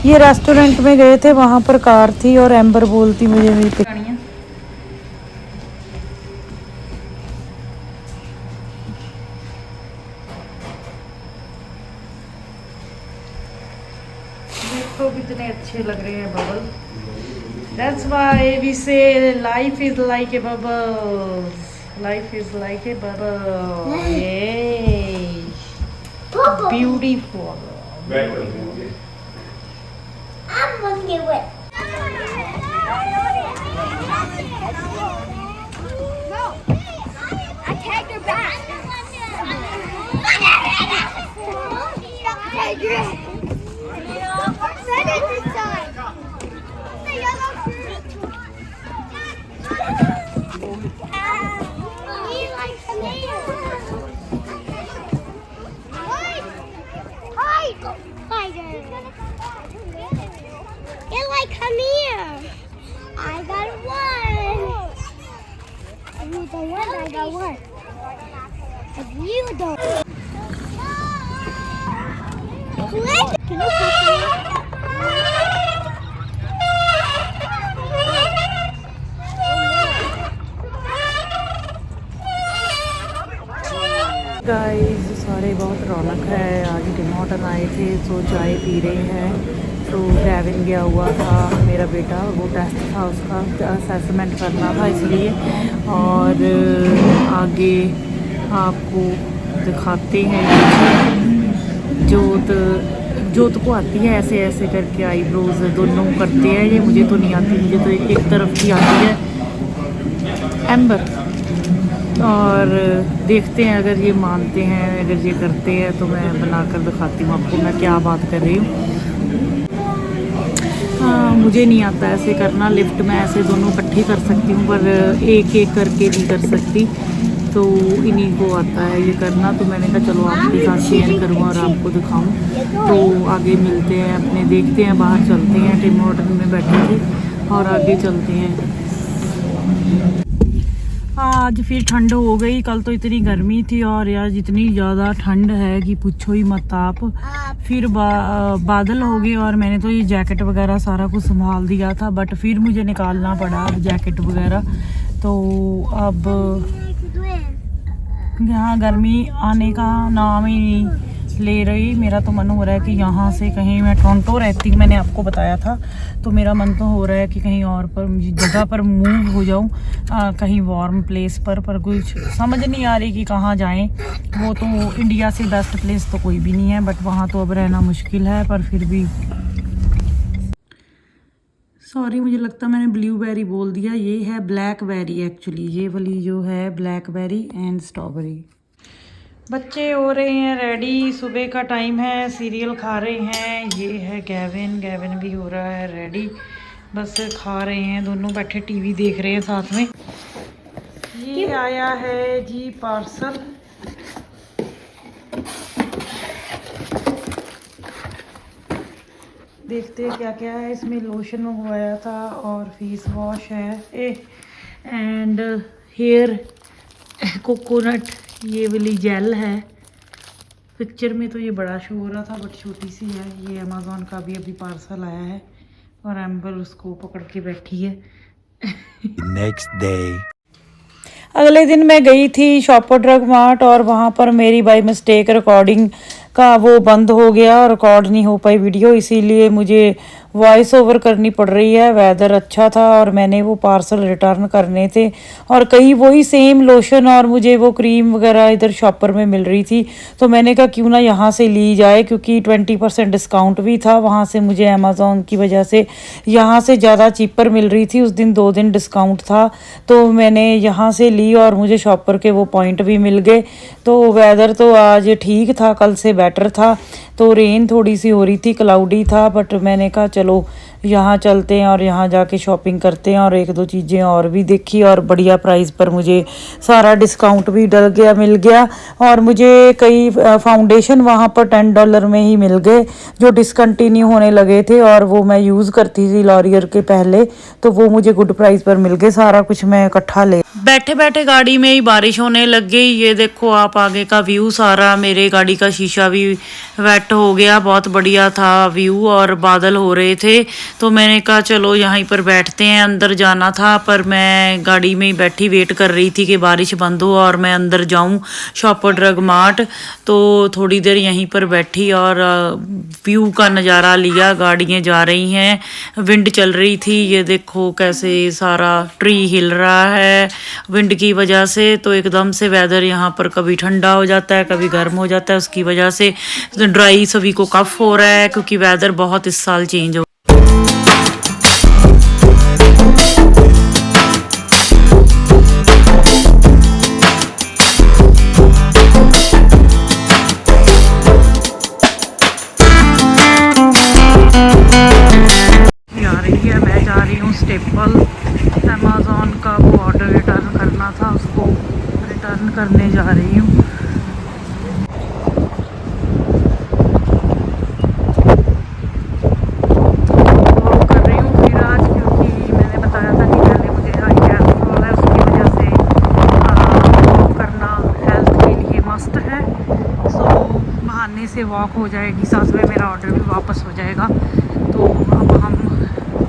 ये रेस्टोरेंट में गए थे, वहाँ पर कार थी और एम्बर बोलती मुझे मेरी पिक। देखो कितने अच्छे लग रहे हैं bubble. That's why we say life is like a bubble. Life is like a bubble. Yay! Beautiful. I'm looking with. No, I tagged her back. Tag her. Send it this time. The yellow shirt. He likes me. Hide. Spider. You're like, come here. I got one. If you don't want, I got one. If you don't. What? Can you push me? Guys सारे बहुत रौनक है। आज Tim Horton आए थे तो चाय P रहे हैं। तो गैविन गया हुआ था मेरा बेटा, वो टेस्ट था उसका, असेसमेंट करना था इसलिए। और आगे आपको दिखाते हैं जोत को आती है ऐसे ऐसे करके आईब्रोज दोनों करते हैं। ये मुझे तो नहीं आती, मुझे तो एक तरफ की आती है एम्बर। और देखते हैं अगर ये मानते हैं, अगर ये करते हैं तो मैं बनाकर दिखाती हूँ आपको मैं क्या बात कर रही हूँ। हाँ, मुझे नहीं आता ऐसे करना। लिफ्ट में ऐसे दोनों इकट्ठी कर सकती हूँ पर एक एक करके नहीं कर सकती, तो इन्हीं को आता है ये करना। तो मैंने कहा चलो आपके साथ शेयर करूँ और आपको दिखाऊँ। तो आगे मिलते हैं अपने, देखते हैं, बाहर चलते हैं। टिम हॉर्टन में बैठे थे और आगे चलते हैं। आज फिर ठंड हो गई। कल तो इतनी गर्मी थी और आज इतनी ज़्यादा ठंड है कि पूछो ही मत आप। फिर बादल हो गए और मैंने तो ये जैकेट वगैरह सारा कुछ संभाल दिया था, बट फिर मुझे निकालना पड़ा अब जैकेट वगैरह। तो अब यहाँ गर्मी आने का नाम ही नहीं ले रही। मेरा तो मन हो रहा है कि यहाँ से कहीं, मैं टोरंटो रहती, मैंने आपको बताया था, तो मेरा मन तो हो रहा है कि कहीं और पर जगह पर मूव हो जाऊँ, कहीं वार्म प्लेस पर कुछ समझ नहीं आ रही कि कहाँ जाएं। वो तो इंडिया से बेस्ट प्लेस तो कोई भी नहीं है, बट वहाँ तो अब रहना मुश्किल है। पर फिर भी सॉरी, मुझे लगता मैंने ब्लूबेरी बोल दिया, ये है ब्लैकबेरी एक्चुअली। ये वाली जो है ब्लैकबेरी एंड स्ट्रॉबेरी। बच्चे हो रहे हैं रेडी, सुबह का टाइम है, सीरियल खा रहे हैं। ये है गैविन भी हो रहा है रेडी, बस खा रहे हैं, दोनों बैठे टीवी देख रहे हैं साथ में। ये आया है जी पार्सल। देखते हैं क्या क्या है इसमें। लोशन मंगवाया था और फेस वॉश है एंड हेयर कोकोनट, ये वाली जेल है। पिक्चर में तो ये बड़ा शो हो रहा था बट छोटी सी है। ये अमेज़ॉन का भी अभी पार्सल आया है और एम्बर उसको पकड़ के बैठी है। नेक्स्ट डे अगले दिन मैं गई थी शॉपर ड्रग मार्ट और वहाँ पर मेरी बाय मिस्टेक रिकॉर्डिंग का वो बंद हो गया, रिकॉर्ड नहीं हो पाई वीडियो, इसीलिए मुझे वॉइस ओवर करनी पड़ रही है। वेदर अच्छा था और मैंने वो पार्सल रिटर्न करने थे और कहीं वही सेम लोशन और मुझे वो क्रीम वगैरह इधर शॉपर में मिल रही थी, तो मैंने कहा क्यों ना यहाँ से ली जाए, क्योंकि 20% डिस्काउंट भी था वहाँ से। मुझे अमेज़ॉन की वजह से यहाँ से ज़्यादा चीपर मिल रही थी। उस दिन 2 दिन डिस्काउंट था तो मैंने यहाँ से ली और मुझे शॉपर के वो पॉइंट भी मिल गए। तो वेदर तो आज ठीक था, कल से बेटर था। तो रेन थोड़ी सी हो रही थी, क्लाउडी था, बट मैंने कहा चलो यहाँ चलते हैं और यहाँ जाके शॉपिंग करते हैं, और एक दो चीज़ें और भी देखी और बढ़िया प्राइस पर मुझे सारा डिस्काउंट भी मिल गया। और मुझे कई फाउंडेशन वहाँ पर $10 में ही मिल गए जो डिसकंटिन्यू होने लगे थे, और वो मैं यूज़ करती थी लॉरियर के पहले, तो वो मुझे गुड प्राइस पर मिल गए। सारा कुछ मैं इकट्ठा ले बैठे बैठे गाड़ी में ही बारिश होने लग गई। ये देखो आप आगे का व्यू, सारा मेरे गाड़ी का शीशा भी वेट हो गया। बहुत बढ़िया था व्यू और बादल हो रहे थे, तो मैंने कहा चलो यहीं पर बैठते हैं। अंदर जाना था पर मैं गाड़ी में ही बैठी वेट कर रही थी कि बारिश बंद हो और मैं अंदर जाऊं शॉपर ड्रग मार्ट। तो थोड़ी देर यहीं पर बैठी और व्यू का नज़ारा लिया। गाड़ियाँ जा रही हैं, विंड चल रही थी। ये देखो कैसे सारा ट्री हिल रहा है विंड की वजह से। तो एकदम से वेदर यहाँ पर कभी ठंडा हो जाता है कभी गर्म हो जाता है, उसकी वजह से ड्राई सभी को कफ हो रहा है क्योंकि वेदर बहुत इस साल चेंज हो। मैं जा रही हूँ स्टेपल, अमेज़ॉन का वो ऑर्डर रिटर्न करना था, उसको रिटर्न करने जा रही हूँ। कर रही हूँ फिर आज, क्योंकि मैंने बताया था कि पहले मुझे हाई कैलेस्ट्रॉल है, उसकी वजह से वॉक करना हेल्थ के लिए मस्ट है। सो बहाने से वॉक हो जाएगी, साथ में मेरा ऑर्डर भी वापस हो जाएगा। तो अब हम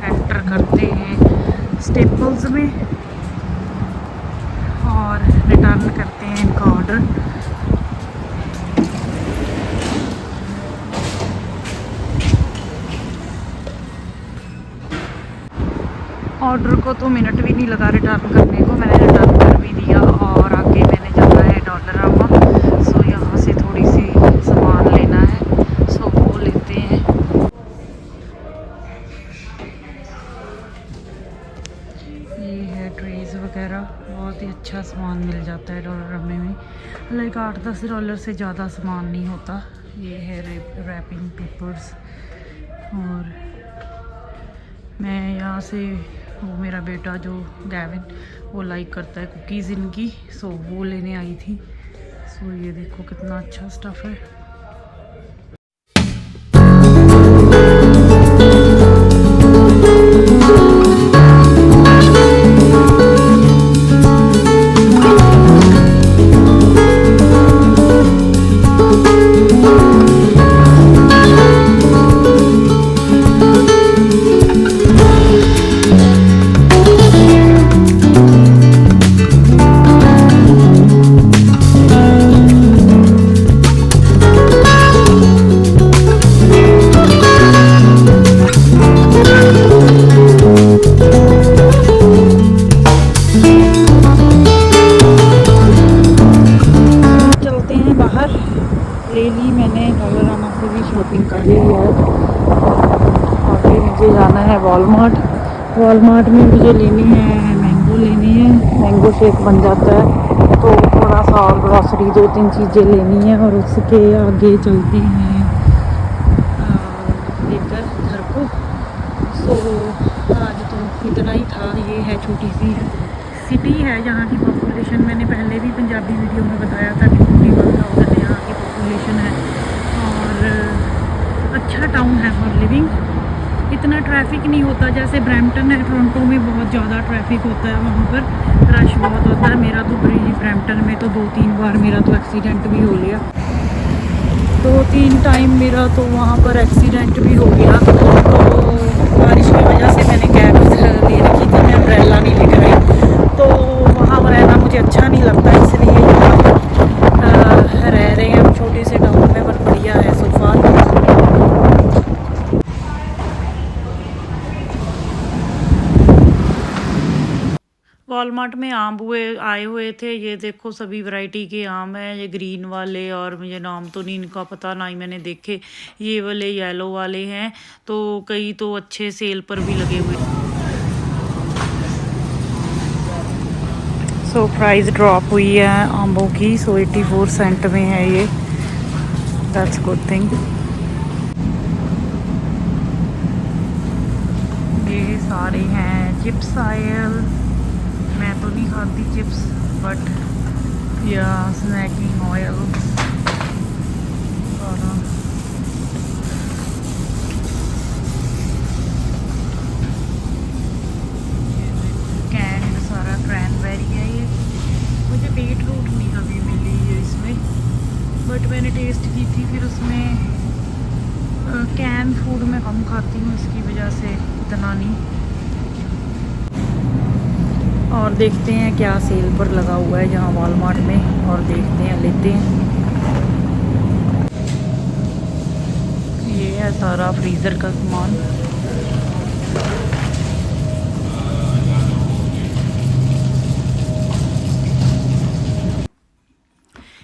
एंटर करते हैं स्टेपल्स में और रिटर्न करते हैं इनका ऑर्डर। ऑर्डर को तो मिनट भी नहीं लगा रिटर्न करने को, मैंने रिटर्न कर भी दिया। और आगे मैंने जाना है डॉलरामा, सो यहाँ से थोड़ी सी सामान लेना है, सो वो लेते हैं। ये है ट्रेज वगैरह, बहुत ही अच्छा सामान मिल जाता है डॉलरामा में। लाइक $8-10 से ज़्यादा सामान नहीं होता। ये है रैपिंग पेपर्स, और मैं यहाँ से वो मेरा बेटा जो गैविन वो लाइक करता है कुकीज़ इनकी, सो वो लेने आई थी। सो ये देखो कितना अच्छा स्टफ़ है। ले ली मैंने, डॉलरामा से भी शॉपिंग कर ली है। आगे मुझे जाना है वॉलमार्ट। वॉलमार्ट में मुझे लेनी है मैंगो, लेनी है मैंगो शेक बन जाता है, तो थोड़ा सा और ग्रॉसरी 2-3 चीज़ें लेनी है और उसके आगे चलते हैं लेकर घर को। सो आज तो इतना ही था। ये है छोटी सी सिटी है, यहाँ की पॉपुलेशन मैंने पहले भी पंजाबी वीडियो में बताया था कि 41,000 यहाँ की पॉपुलेशन है, और अच्छा टाउन है फॉर लिविंग। इतना ट्रैफिक नहीं होता जैसे ब्रैम्पटन है, टोरंटो में बहुत ज़्यादा ट्रैफिक होता है, वहाँ पर रश बहुत होता है। मेरा तो ब्रैम्पटन में तो 2-3 बार मेरा तो एक्सीडेंट भी हो गया, 2-3 टाइम मेरा तो वहाँ पर एक्सीडेंट भी हो गया। तो बारिश की वजह से मैंने कैब ले रखी थी, मैं अम्ब्रेला नहीं लेकर आई, तो वहाँ रहना मुझे अच्छा नहीं लगता, इसलिए यहाँ पर रह रहे हैं हम छोटे से टाउन में, पर बढ़िया है सो फार। वॉलमार्ट में आम आए हुए थे। ये देखो सभी वैरायटी के आम हैं, ये ग्रीन वाले, और मुझे नाम तो नहीं इनका पता, ना ही मैंने देखे। ये वाले येलो वाले हैं, तो कई तो अच्छे सेल पर भी लगे हुए। सो प्राइस ड्रॉप हुई है आम्बों की, सो 84 सेंट में है ये, दैट्स गुड थिंग। सारे हैं चिप्स आयल। मैं तो नहीं खाती चिप्स बट या स्नैकिंग ऑयल कैंड सारा क्रैनबेरी है ये। मुझे बीट रूट नहीं कभी मिली है इसमें बट मैंने टेस्ट की थी। फिर उसमें कैन फूड मैं कम खाती हूँ इसकी वजह से इतना नहीं। और देखते हैं क्या सेल पर लगा हुआ है जहाँ वॉलमार्ट में, और देखते हैं लेते हैं। ये है सारा फ्रीज़र का सामान।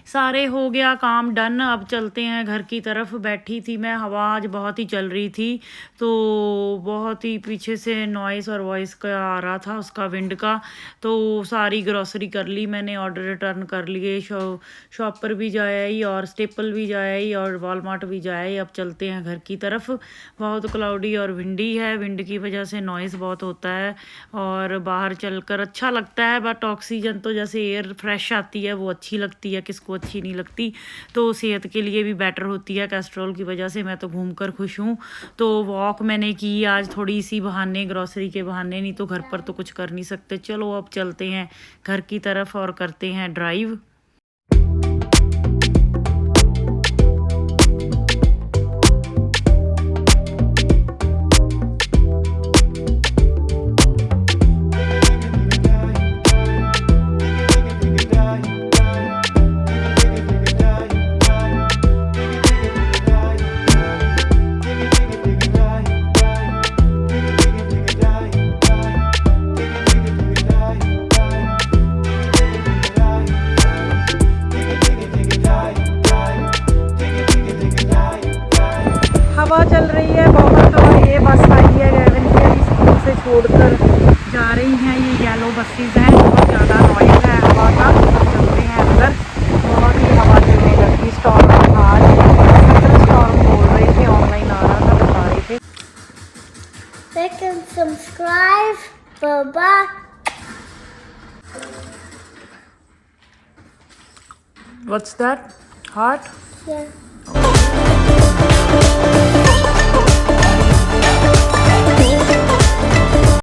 सारे हो गया काम डन। अब चलते हैं घर की तरफ। बैठी थी मैं, हवा आज बहुत ही चल रही थी तो बहुत ही पीछे से नॉइस और वॉइस का आ रहा था उसका, विंड का। तो सारी ग्रॉसरी कर ली मैंने, ऑर्डर रिटर्न कर लिए, शॉप पर भी जाया ही और स्टेपल भी जाया ही और वॉलमार्ट भी जाया ही। अब चलते हैं घर की तरफ। बहुत क्लाउडी और विंडी है, विंड की वजह से नॉइस बहुत होता है और बाहर चलकर अच्छा लगता है बट ऑक्सीजन तो जैसे एयर फ्रेश आती है वो अच्छी लगती है, किसको अच्छी नहीं लगती। तो सेहत के लिए भी बेटर होती है कैस्ट्रॉल की वजह से। मैं तो घूमकर खुश हूँ। तो वॉक मैंने की आज थोड़ी सी बहाने, ग्रॉसरी के बहाने, नहीं तो घर पर तो कुछ कर नहीं सकते। चलो अब चलते हैं घर की तरफ और करते हैं ड्राइव। हवा चल रही है बहुत और ये बस आई है रेवन के स्कूल से छोड़कर जा रही हैं। ये येलो बसेस हैं, बहुत ज़्यादा नॉइज़ है हवा का। चलते हैं अंदर। बहुत ही हवा चलने लगी। स्टॉर्म था आज, स्टॉर्म बोल रहे थे, ऑनलाइन आ रहा था, बता रहे थे। Like and subscribe. Bye-bye. What's that? Heart? Yeah.